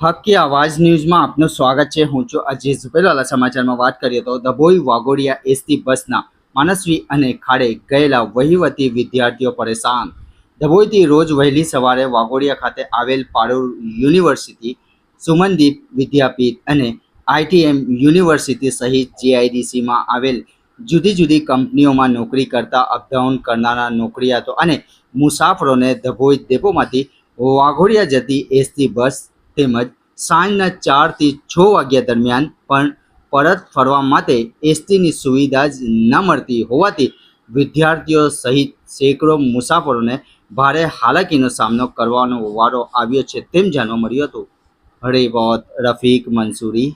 હકી આવાજ ન્યૂઝમાં આપનું સ્વાગત છે। હું છું અજીઝ। પહેલા સમાચારમાં વાત કરીએ તો ડભોઈ વાઘોડિયા એસટી બસના માનસવી અને ખાડે ગયેલા વહીવટી વિદ્યાર્થીઓ પરેશાન। ડભોઈથી રોજ વહેલી સવારે વાઘોડિયા ખાતે આવેલ પારૂલ યુનિવર્સિટી, સુમનદીપ વિદ્યાપીઠ અને આઈટીએમ યુનિવર્સિટી સહિત જીઆઈડીસીમાં આવેલ જુદી જુદી કંપનીઓમાં નોકરી કરતા અપડાઉન કરનારા નોકરિયાતો અને મુસાફરોને ડભોઈ ડેપોમાંથી વાઘોડિયા જતી એસટી બસ તેમજ સાંજના 4 થી 6 વાગ્યા દરમિયાન પણ પરત ફરવા માટે એસટીની સુવિધા જ ન મળતી હોવાથી વિદ્યાર્થીઓ સહિત સેંકડો મુસાફરોને ભારે હાલાકીનો સામનો કરવાનો વારો આવ્યો છે તેમ જાણવા મળ્યું હતું। રિપોર્ટ રફીક મંસૂરી।